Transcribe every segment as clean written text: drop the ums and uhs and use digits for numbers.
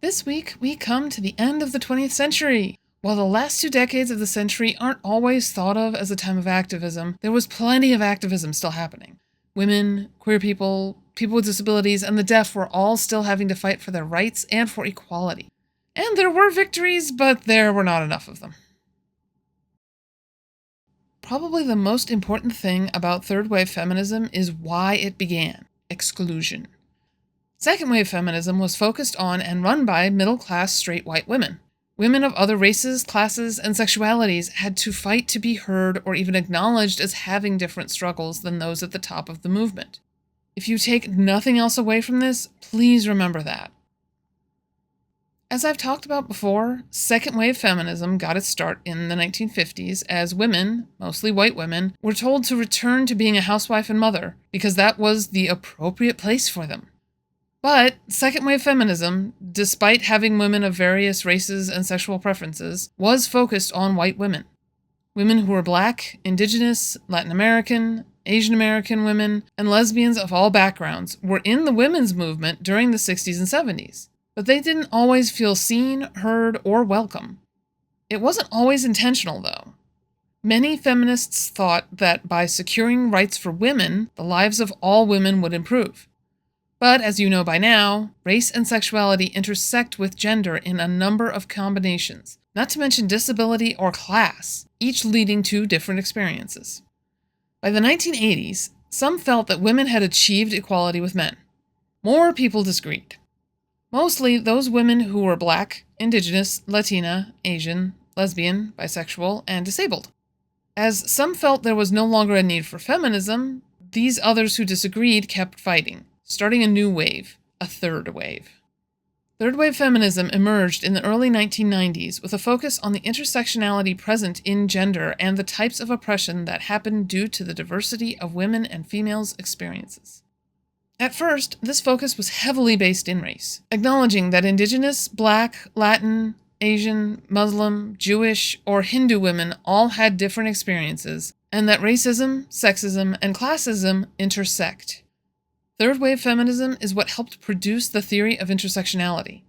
This week, we come to the end of the 20th century. While the last 2 decades of the century aren't always thought of as a time of activism, there was plenty of activism still happening. Women, queer people, people with disabilities, and the deaf were all still having to fight for their rights and for equality. And there were victories, but there were not enough of them. Probably the most important thing about third-wave feminism is why it began: exclusion. Second-wave feminism was focused on and run by middle-class straight white women. Women of other races, classes, and sexualities had to fight to be heard or even acknowledged as having different struggles than those at the top of the movement. If you take nothing else away from this, please remember that. As I've talked about before, second-wave feminism got its start in the 1950s as women, mostly white women, were told to return to being a housewife and mother because that was the appropriate place for them. But second-wave feminism, despite having women of various races and sexual preferences, was focused on white women. Women who were Black, Indigenous, Latin American, Asian American women, and lesbians of all backgrounds were in the women's movement during the 60s and 70s. But they didn't always feel seen, heard, or welcome. It wasn't always intentional, though. Many feminists thought that by securing rights for women, the lives of all women would improve. But, as you know by now, race and sexuality intersect with gender in a number of combinations, not to mention disability or class, each leading to different experiences. By the 1980s, some felt that women had achieved equality with men. More people disagreed. Mostly those women who were Black, Indigenous, Latina, Asian, lesbian, bisexual, and disabled. As some felt there was no longer a need for feminism, these others who disagreed kept fighting, starting a new wave, a third wave. Third-wave feminism emerged in the early 1990s with a focus on the intersectionality present in gender and the types of oppression that happened due to the diversity of women and females' experiences. At first, this focus was heavily based in race, acknowledging that Indigenous, Black, Latin, Asian, Muslim, Jewish, or Hindu women all had different experiences, and that racism, sexism, and classism intersect. Third-wave feminism is what helped produce the theory of intersectionality.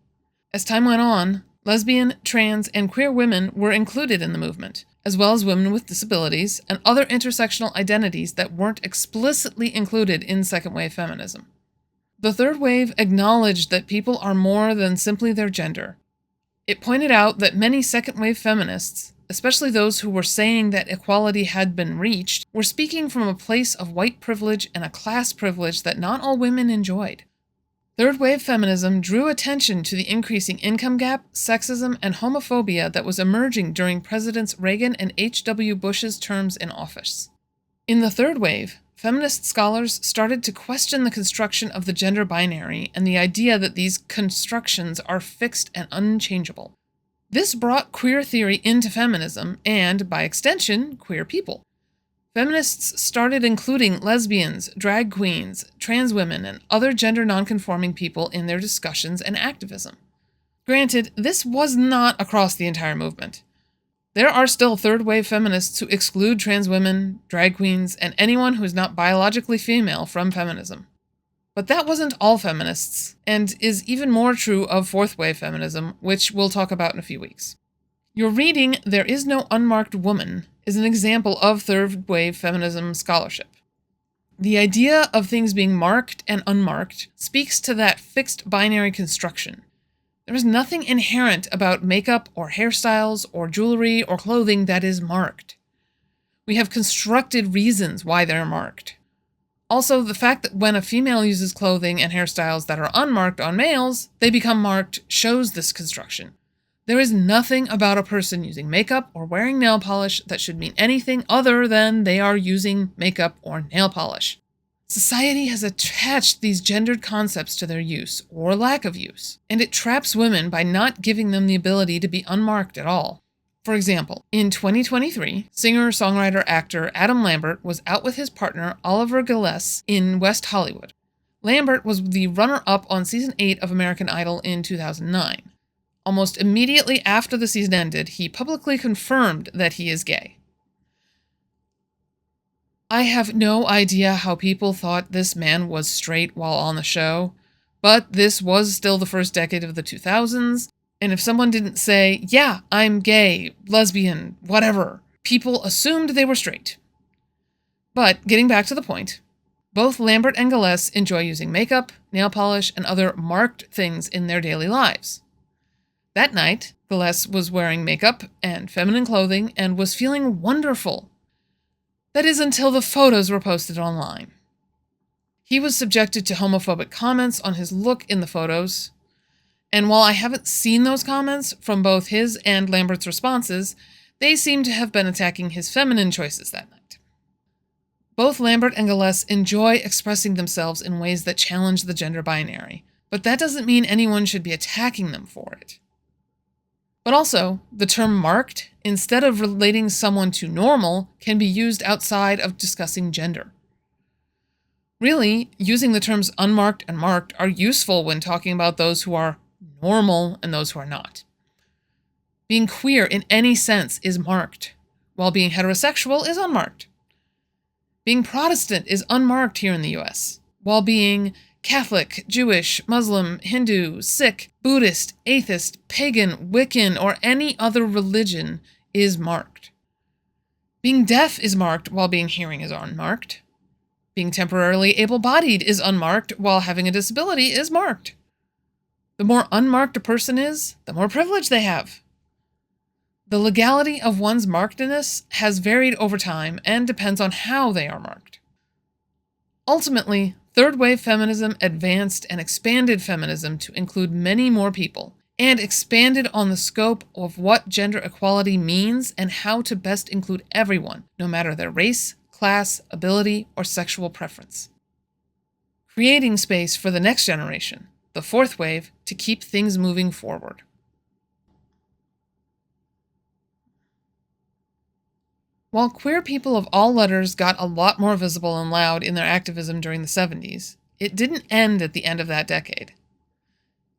As time went on, lesbian, trans, and queer women were included in the movement, as well as women with disabilities and other intersectional identities that weren't explicitly included in second-wave feminism. The third wave acknowledged that people are more than simply their gender. It pointed out that many second-wave feminists, especially those who were saying that equality had been reached, were speaking from a place of white privilege and a class privilege that not all women enjoyed. Third-wave feminism drew attention to the increasing income gap, sexism, and homophobia that was emerging during Presidents Reagan and H.W. Bush's terms in office. In the third wave, feminist scholars started to question the construction of the gender binary and the idea that these constructions are fixed and unchangeable. This brought queer theory into feminism and, by extension, queer people. Feminists started including lesbians, drag queens, trans women, and other gender nonconforming people in their discussions and activism. Granted, this was not across the entire movement. There are still third-wave feminists who exclude trans women, drag queens, and anyone who is not biologically female from feminism. But that wasn't all feminists, and is even more true of fourth-wave feminism, which we'll talk about in a few weeks. Your reading, There Is No Unmarked Woman, is an example of third-wave feminism scholarship. The idea of things being marked and unmarked speaks to that fixed binary construction. There is nothing inherent about makeup or hairstyles or jewelry or clothing that is marked. We have constructed reasons why they're marked. Also, the fact that when a female uses clothing and hairstyles that are unmarked on males, they become marked shows this construction. There is nothing about a person using makeup or wearing nail polish that should mean anything other than they are using makeup or nail polish. Society has attached these gendered concepts to their use, or lack of use, and it traps women by not giving them the ability to be unmarked at all. For example, in 2023, singer, songwriter, actor Adam Lambert was out with his partner Oliver Gilles in West Hollywood. Lambert was the runner-up on Season 8 of American Idol in 2009. Almost immediately after the season ended, he publicly confirmed that he is gay. I have no idea how people thought this man was straight while on the show, But this was still the first decade of the 2000s, and if someone didn't say, yeah, I'm gay, lesbian, whatever, people assumed they were straight. But getting back to the point, both Lambert and Gillespie enjoy using makeup, nail polish, and other marked things in their daily lives. That night, Gillespie was wearing makeup and feminine clothing and was feeling wonderful. That is until the photos were posted online. He was subjected to homophobic comments on his look in the photos, and while I haven't seen those comments from both his and Lambert's responses, they seem to have been attacking his feminine choices that night. Both Lambert and Gillespie enjoy expressing themselves in ways that challenge the gender binary, but that doesn't mean anyone should be attacking them for it. But also, the term marked, instead of relating someone to normal, can be used outside of discussing gender. Really, using the terms unmarked and marked are useful when talking about those who are normal and those who are not. Being queer in any sense is marked, while being heterosexual is unmarked. Being Protestant is unmarked here in the US, while being Catholic, Jewish, Muslim, Hindu, Sikh, Buddhist, atheist, pagan, Wiccan, or any other religion is marked. Being deaf is marked while being hearing is unmarked. Being temporarily able-bodied is unmarked while having a disability is marked. The more unmarked a person is, the more privilege they have. The legality of one's markedness has varied over time and depends on how they are marked. Ultimately, third-wave feminism advanced and expanded feminism to include many more people, and expanded on the scope of what gender equality means and how to best include everyone, no matter their race, class, ability, or sexual preference. Creating space for the next generation, the fourth wave, to keep things moving forward. While queer people of all letters got a lot more visible and loud in their activism during the 70s, it didn't end at the end of that decade.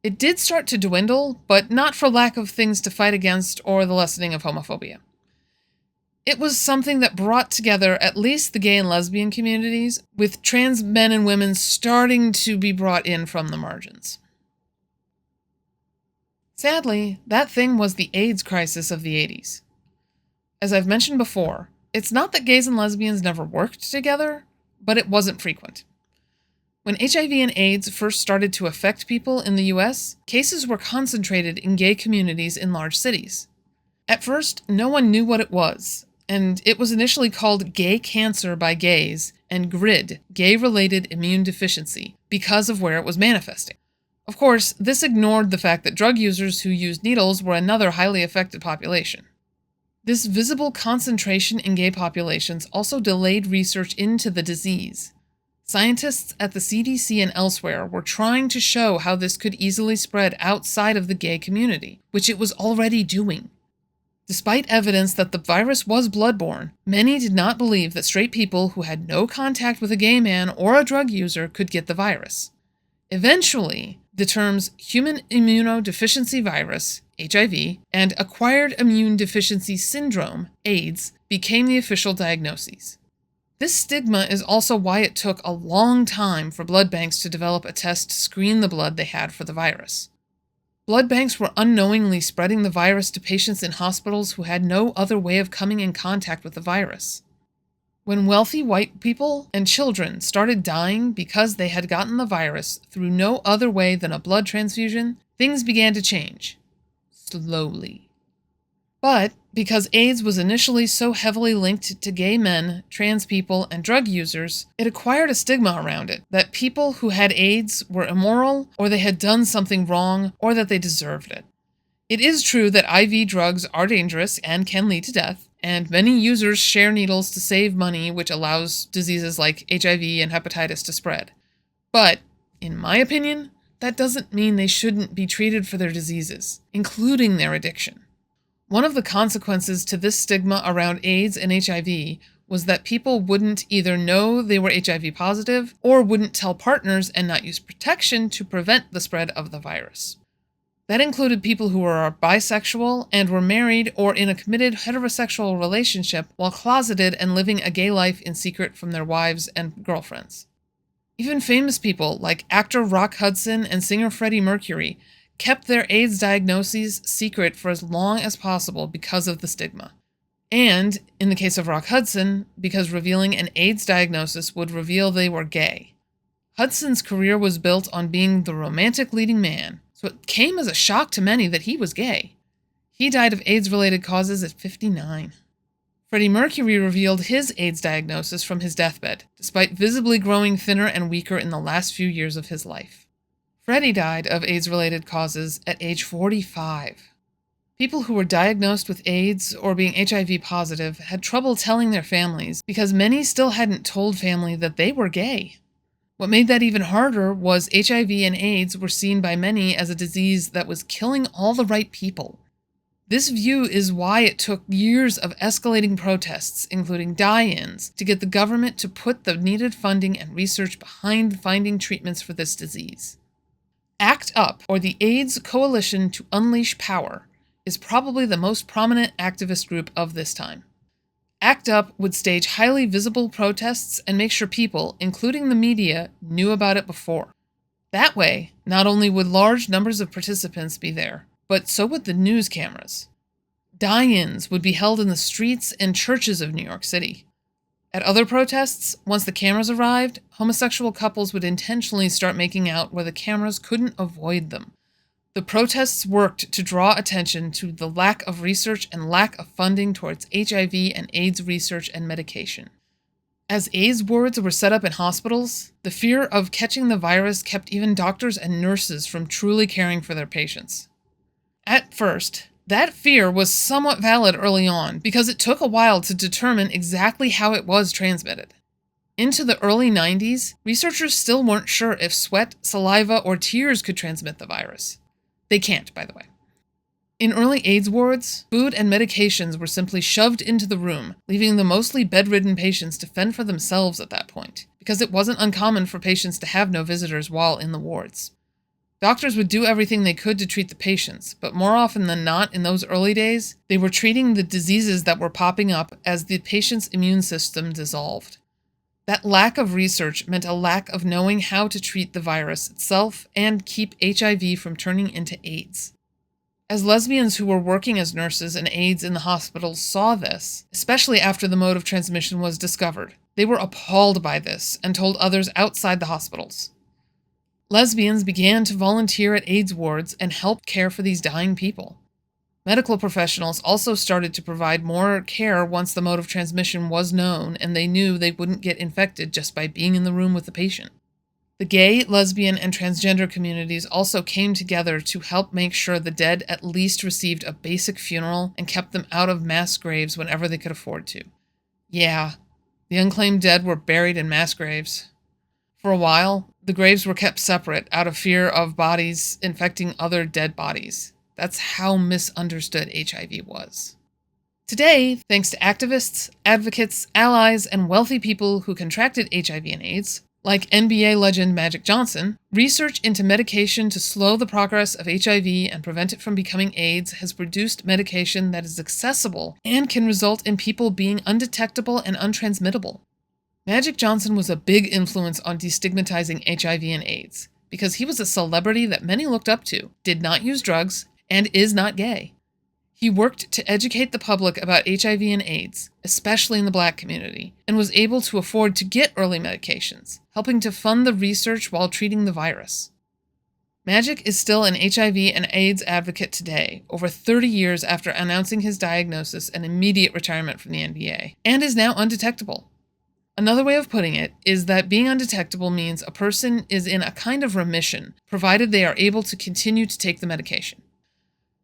It did start to dwindle, but not for lack of things to fight against or the lessening of homophobia. It was something that brought together at least the gay and lesbian communities, with trans men and women starting to be brought in from the margins. Sadly, that thing was the AIDS crisis of the 80s. As I've mentioned before, it's not that gays and lesbians never worked together, but it wasn't frequent. When HIV and AIDS first started to affect people in the US, cases were concentrated in gay communities in large cities. At first, no one knew what it was, and it was initially called gay cancer by gays and GRID, gay-related immune deficiency, because of where it was manifesting. Of course, this ignored the fact that drug users who used needles were another highly affected population. This visible concentration in gay populations also delayed research into the disease. Scientists at the CDC and elsewhere were trying to show how this could easily spread outside of the gay community, which it was already doing. Despite evidence that the virus was bloodborne, many did not believe that straight people who had no contact with a gay man or a drug user could get the virus. Eventually, the terms human immunodeficiency virus, HIV, and acquired immune deficiency syndrome, AIDS, became the official diagnoses. This stigma is also why it took a long time for blood banks to develop a test to screen the blood they had for the virus. Blood banks were unknowingly spreading the virus to patients in hospitals who had no other way of coming in contact with the virus. When wealthy white people and children started dying because they had gotten the virus through no other way than a blood transfusion, things began to change. Slowly. But because AIDS was initially so heavily linked to gay men, trans people, and drug users, it acquired a stigma around it that people who had AIDS were immoral, or they had done something wrong, or that they deserved it. It is true that IV drugs are dangerous and can lead to death, and many users share needles to save money, which allows diseases like HIV and hepatitis to spread. But, in my opinion, that doesn't mean they shouldn't be treated for their diseases, including their addiction. One of the consequences to this stigma around AIDS and HIV was that people wouldn't either know they were HIV positive or wouldn't tell partners and not use protection to prevent the spread of the virus. That included people who were bisexual and were married or in a committed heterosexual relationship while closeted and living a gay life in secret from their wives and girlfriends. Even famous people like actor Rock Hudson and singer Freddie Mercury kept their AIDS diagnoses secret for as long as possible because of the stigma. And, in the case of Rock Hudson, because revealing an AIDS diagnosis would reveal they were gay. Hudson's career was built on being the romantic leading man, so it came as a shock to many that he was gay. He died of AIDS-related causes at 59. Freddie Mercury revealed his AIDS diagnosis from his deathbed, despite visibly growing thinner and weaker in the last few years of his life. Freddie died of AIDS-related causes at age 45. People who were diagnosed with AIDS or being HIV positive had trouble telling their families because many still hadn't told family that they were gay. What made that even harder was HIV and AIDS were seen by many as a disease that was killing all the right people. This view is why it took years of escalating protests, including die-ins, to get the government to put the needed funding and research behind finding treatments for this disease. ACT UP, or the AIDS Coalition to Unleash Power, is probably the most prominent activist group of this time. ACT UP would stage highly visible protests and make sure people, including the media, knew about it before. That way, not only would large numbers of participants be there, but so would the news cameras. Die-ins would be held in the streets and churches of New York City. At other protests, once the cameras arrived, homosexual couples would intentionally start making out where the cameras couldn't avoid them. The protests worked to draw attention to the lack of research and lack of funding towards HIV and AIDS research and medication. As AIDS wards were set up in hospitals, the fear of catching the virus kept even doctors and nurses from truly caring for their patients. At first, that fear was somewhat valid early on because it took a while to determine exactly how it was transmitted. Into the early 90s, researchers still weren't sure if sweat, saliva, or tears could transmit the virus. They can't, by the way. In early AIDS wards, food and medications were simply shoved into the room, leaving the mostly bedridden patients to fend for themselves at that point, because it wasn't uncommon for patients to have no visitors while in the wards. Doctors would do everything they could to treat the patients, but more often than not in those early days, they were treating the diseases that were popping up as the patient's immune system dissolved. That lack of research meant a lack of knowing how to treat the virus itself and keep HIV from turning into AIDS. As lesbians who were working as nurses and aides in the hospitals saw this, especially after the mode of transmission was discovered, they were appalled by this and told others outside the hospitals. Lesbians began to volunteer at AIDS wards and help care for these dying people. Medical professionals also started to provide more care once the mode of transmission was known and they knew they wouldn't get infected just by being in the room with the patient. The gay, lesbian, and transgender communities also came together to help make sure the dead at least received a basic funeral and kept them out of mass graves whenever they could afford to. Yeah, the unclaimed dead were buried in mass graves. For a while, the graves were kept separate out of fear of bodies infecting other dead bodies. That's how misunderstood HIV was. Today, thanks to activists, advocates, allies, and wealthy people who contracted HIV and AIDS, like NBA legend Magic Johnson, research into medication to slow the progress of HIV and prevent it from becoming AIDS has produced medication that is accessible and can result in people being undetectable and untransmittable. Magic Johnson was a big influence on destigmatizing HIV and AIDS because he was a celebrity that many looked up to, did not use drugs, and is not gay. He worked to educate the public about HIV and AIDS, especially in the Black community, and was able to afford to get early medications, helping to fund the research while treating the virus. Magic is still an HIV and AIDS advocate today, over 30 years after announcing his diagnosis and immediate retirement from the NBA, and is now undetectable. Another way of putting it is that being undetectable means a person is in a kind of remission, provided they are able to continue to take the medication.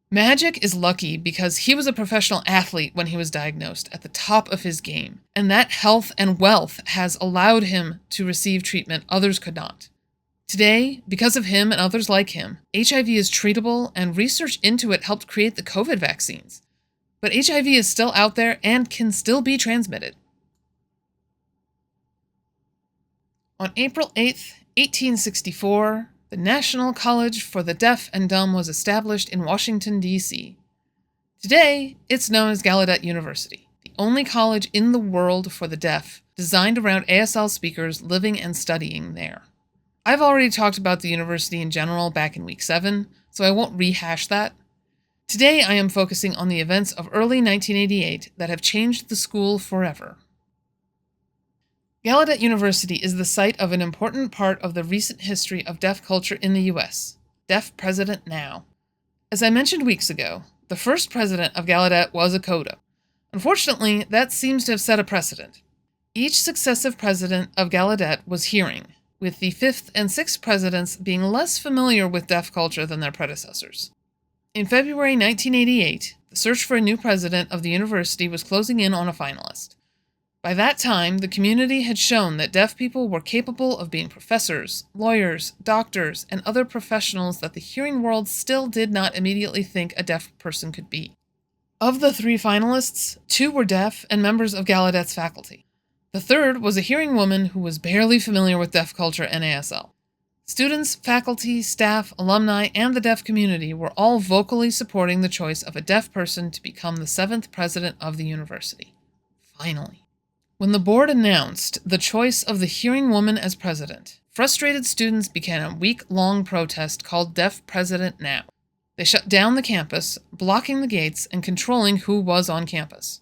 Magic is lucky because he was a professional athlete when he was diagnosed at the top of his game, and that health and wealth has allowed him to receive treatment others could not. Today, because of him and others like him, HIV is treatable and research into it helped create the COVID vaccines. But HIV is still out there and can still be transmitted. On April 8, 1864, the National College for the Deaf and Dumb was established in Washington, D.C. Today, it's known as Gallaudet University, the only college in the world for the deaf, designed around ASL speakers living and studying there. I've already talked about the university in general back in week 7, so I won't rehash that. Today I am focusing on the events of early 1988 that have changed the school forever. Gallaudet University is the site of an important part of the recent history of deaf culture in the U.S., Deaf President Now. As I mentioned weeks ago, the first president of Gallaudet was a coda. Unfortunately, that seems to have set a precedent. Each successive president of Gallaudet was hearing, with the 5th and 6th presidents being less familiar with deaf culture than their predecessors. In February 1988, the search for a new president of the university was closing in on a finalist. By that time, the community had shown that deaf people were capable of being professors, lawyers, doctors, and other professionals that the hearing world still did not immediately think a deaf person could be. Of the 3 finalists, 2 were deaf and members of Gallaudet's faculty. The third was a hearing woman who was barely familiar with deaf culture and ASL. Students, faculty, staff, alumni, and the deaf community were all vocally supporting the choice of a deaf person to become the 7th president of the university. Finally. When the board announced the choice of the hearing woman as president, frustrated students began a week-long protest called Deaf President Now. They shut down the campus, blocking the gates and controlling who was on campus.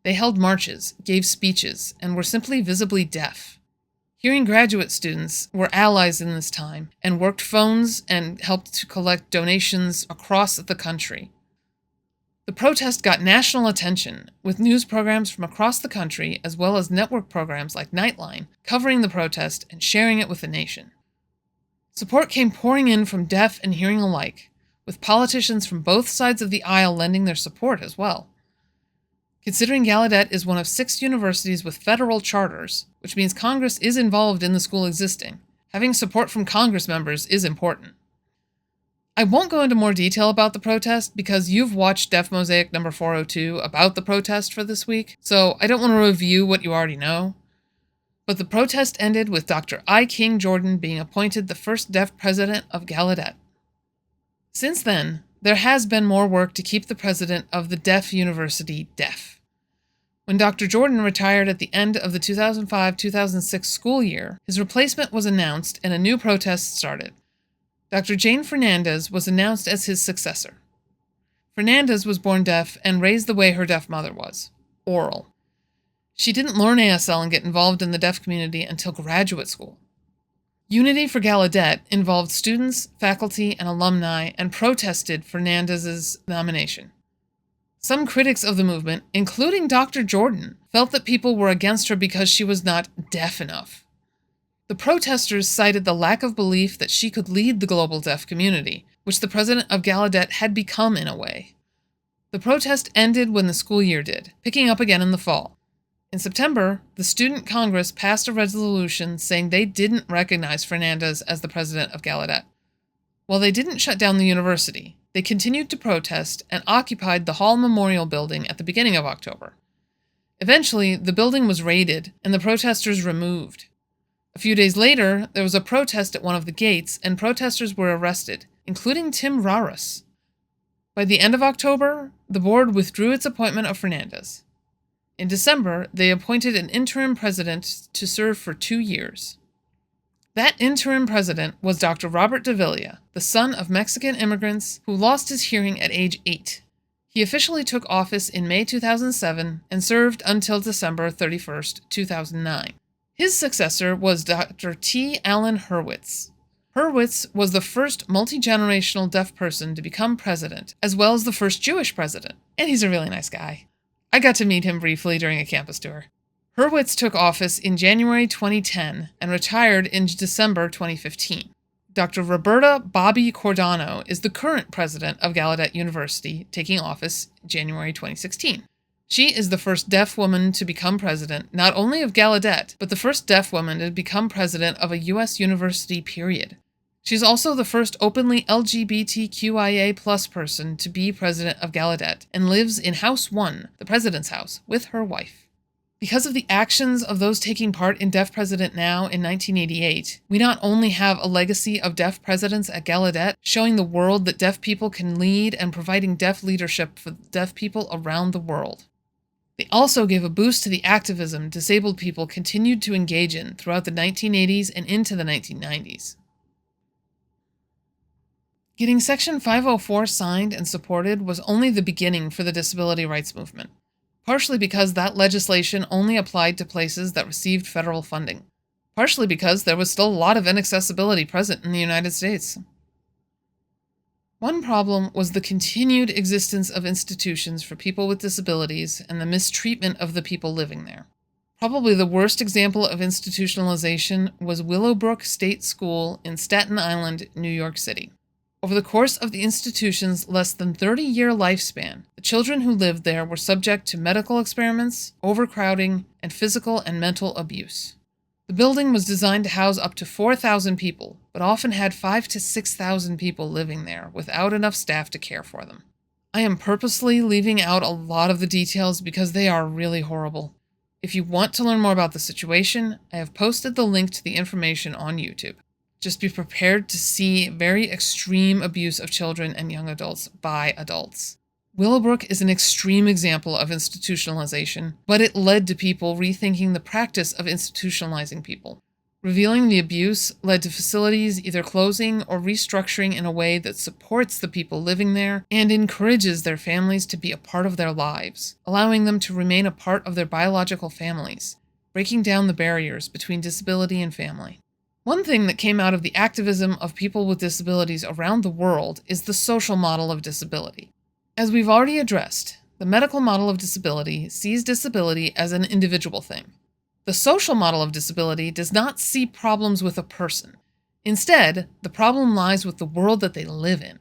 They held marches, gave speeches, and were simply visibly deaf. Hearing graduate students were allies in this time and worked phones and helped to collect donations across the country. The protest got national attention, with news programs from across the country, as well as network programs like Nightline, covering the protest and sharing it with the nation. Support came pouring in from deaf and hearing alike, with politicians from both sides of the aisle lending their support as well. Considering Gallaudet is one of 6 universities with federal charters, which means Congress is involved in the school existing, having support from Congress members is important. I won't go into more detail about the protest because you've watched Deaf Mosaic number 402 about the protest for this week, so I don't want to review what you already know. But the protest ended with Dr. I. King Jordan being appointed the first deaf president of Gallaudet. Since then, there has been more work to keep the president of the deaf university deaf. When Dr. Jordan retired at the end of the 2005-2006 school year, his replacement was announced and a new protest started. Dr. Jane Fernandez was announced as his successor. Fernandez was born deaf and raised the way her deaf mother was, oral. She didn't learn ASL and get involved in the deaf community until graduate school. Unity for Gallaudet involved students, faculty, and alumni and protested Fernandez's nomination. Some critics of the movement, including Dr. Jordan, felt that people were against her because she was not deaf enough. The protesters cited the lack of belief that she could lead the global deaf community, which the president of Gallaudet had become in a way. The protest ended when the school year did, picking up again in the fall. In September, the Student Congress passed a resolution saying they didn't recognize Fernandez as the president of Gallaudet. While they didn't shut down the university, they continued to protest and occupied the Hall Memorial Building at the beginning of October. Eventually, the building was raided and the protesters removed. A few days later, there was a protest at one of the gates, and protesters were arrested, including Tim Raras. By the end of October, the board withdrew its appointment of Fernandez. In December, they appointed an interim president to serve for 2 years. That interim president was Dr. Robert Davila, the son of Mexican immigrants who lost his hearing at age 8. He officially took office in May 2007 and served until December 31, 2009. His successor was Dr. T. Allen Hurwitz. Hurwitz was the first multi-generational deaf person to become president, as well as the first Jewish president. And he's a really nice guy. I got to meet him briefly during a campus tour. Hurwitz took office in January 2010 and retired in December 2015. Dr. Roberta Bobby Cordano is the current president of Gallaudet University, taking office January 2016. She is the first deaf woman to become president, not only of Gallaudet, but the first deaf woman to become president of a U.S. university, period. She's also the first openly LGBTQIA+ person to be president of Gallaudet, and lives in House 1, the president's house, with her wife. Because of the actions of those taking part in Deaf President Now in 1988, we not only have a legacy of deaf presidents at Gallaudet, showing the world that deaf people can lead and providing deaf leadership for deaf people around the world. They also gave a boost to the activism disabled people continued to engage in throughout the 1980s and into the 1990s. Getting Section 504 signed and supported was only the beginning for the disability rights movement, partially because that legislation only applied to places that received federal funding, partially because there was still a lot of inaccessibility present in the United States. One problem was the continued existence of institutions for people with disabilities and the mistreatment of the people living there. Probably the worst example of institutionalization was Willowbrook State School in Staten Island, New York City. Over the course of the institution's less than 30-year lifespan, the children who lived there were subject to medical experiments, overcrowding, and physical and mental abuse. The building was designed to house up to 4,000 people, but often had 5,000 to 6,000 people living there without enough staff to care for them. I am purposely leaving out a lot of the details because they are really horrible. If you want to learn more about the situation, I have posted the link to the information on YouTube. Just be prepared to see very extreme abuse of children and young adults by adults. Willowbrook is an extreme example of institutionalization, but it led to people rethinking the practice of institutionalizing people. Revealing the abuse led to facilities either closing or restructuring in a way that supports the people living there and encourages their families to be a part of their lives, allowing them to remain a part of their biological families, breaking down the barriers between disability and family. One thing that came out of the activism of people with disabilities around the world is the social model of disability. As we've already addressed, the medical model of disability sees disability as an individual thing. The social model of disability does not see problems with a person. Instead, the problem lies with the world that they live in.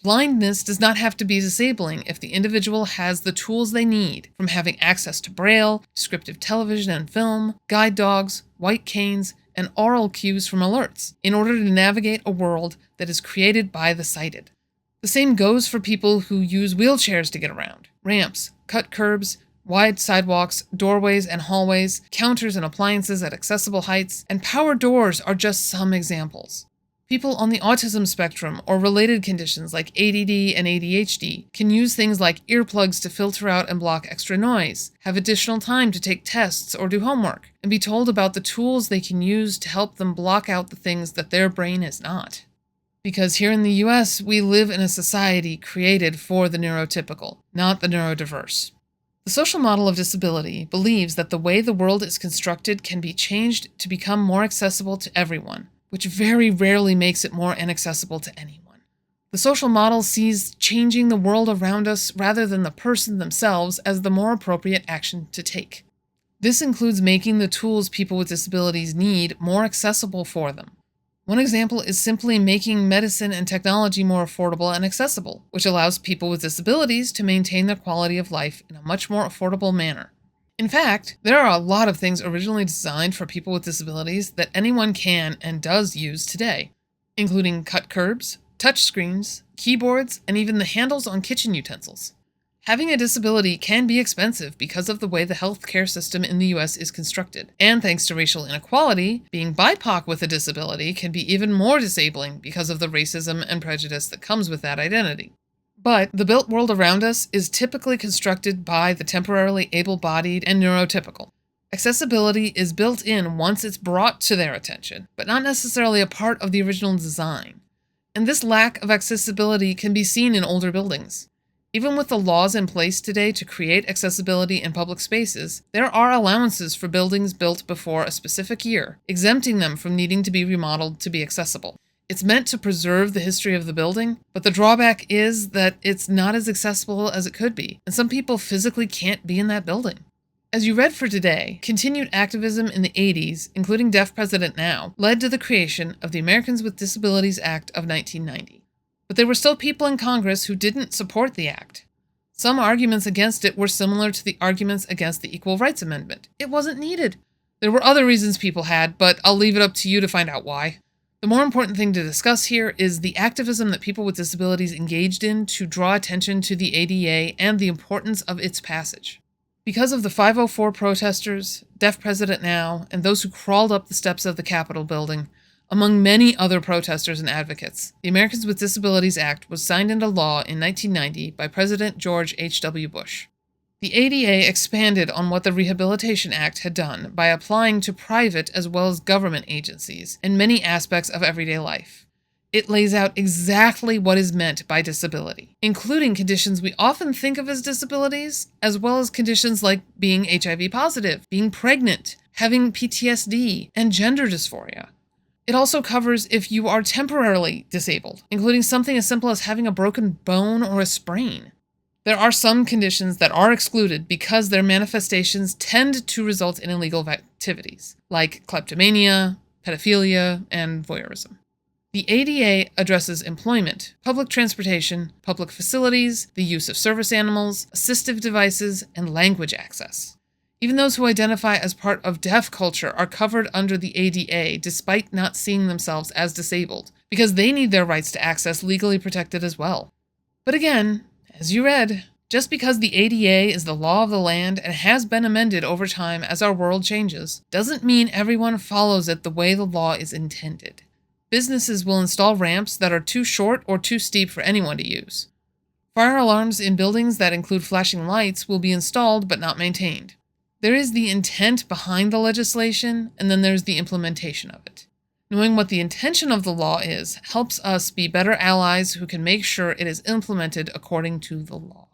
Blindness does not have to be disabling if the individual has the tools they need, from having access to braille, descriptive television and film, guide dogs, white canes, and oral cues from alerts, in order to navigate a world that is created by the sighted. The same goes for people who use wheelchairs to get around. Ramps, cut curbs, wide sidewalks, doorways and hallways, counters and appliances at accessible heights, and power doors are just some examples. People on the autism spectrum or related conditions like ADD and ADHD can use things like earplugs to filter out and block extra noise, have additional time to take tests or do homework, and be told about the tools they can use to help them block out the things that their brain is not. Because here in the US, we live in a society created for the neurotypical, not the neurodiverse. The social model of disability believes that the way the world is constructed can be changed to become more accessible to everyone, which very rarely makes it more inaccessible to anyone. The social model sees changing the world around us rather than the person themselves as the more appropriate action to take. This includes making the tools people with disabilities need more accessible for them. One example is simply making medicine and technology more affordable and accessible, which allows people with disabilities to maintain their quality of life in a much more affordable manner. In fact, there are a lot of things originally designed for people with disabilities that anyone can and does use today, including cut curbs, touch screens, keyboards, and even the handles on kitchen utensils. Having a disability can be expensive because of the way the healthcare system in the US is constructed. And thanks to racial inequality, being BIPOC with a disability can be even more disabling because of the racism and prejudice that comes with that identity. But the built world around us is typically constructed by the temporarily able-bodied and neurotypical. Accessibility is built in once it's brought to their attention, but not necessarily a part of the original design. And this lack of accessibility can be seen in older buildings. Even with the laws in place today to create accessibility in public spaces, there are allowances for buildings built before a specific year, exempting them from needing to be remodeled to be accessible. It's meant to preserve the history of the building, but the drawback is that it's not as accessible as it could be, and some people physically can't be in that building. As you read for today, continued activism in the 80s, including Deaf President Now, led to the creation of the Americans with Disabilities Act of 1990. But there were still people in Congress who didn't support the act. Some arguments against it were similar to the arguments against the Equal Rights Amendment. It wasn't needed. There were other reasons people had, but I'll leave it up to you to find out why. The more important thing to discuss here is the activism that people with disabilities engaged in to draw attention to the ADA and the importance of its passage. Because of the 504 protesters, Deaf President Now, and those who crawled up the steps of the Capitol building, among many other protesters and advocates, the Americans with Disabilities Act was signed into law in 1990 by President George H.W. Bush. The ADA expanded on what the Rehabilitation Act had done by applying to private as well as government agencies in many aspects of everyday life. It lays out exactly what is meant by disability, including conditions we often think of as disabilities, as well as conditions like being HIV positive, being pregnant, having PTSD, and gender dysphoria. It also covers if you are temporarily disabled, including something as simple as having a broken bone or a sprain. There are some conditions that are excluded because their manifestations tend to result in illegal activities, like kleptomania, pedophilia, and voyeurism. The ADA addresses employment, public transportation, public facilities, the use of service animals, assistive devices, and language access. Even those who identify as part of deaf culture are covered under the ADA despite not seeing themselves as disabled, because they need their rights to access legally protected as well. But again, as you read, just because the ADA is the law of the land and has been amended over time as our world changes, doesn't mean everyone follows it the way the law is intended. Businesses will install ramps that are too short or too steep for anyone to use. Fire alarms in buildings that include flashing lights will be installed but not maintained. There is the intent behind the legislation, and then there's the implementation of it. Knowing what the intention of the law is helps us be better allies who can make sure it is implemented according to the law.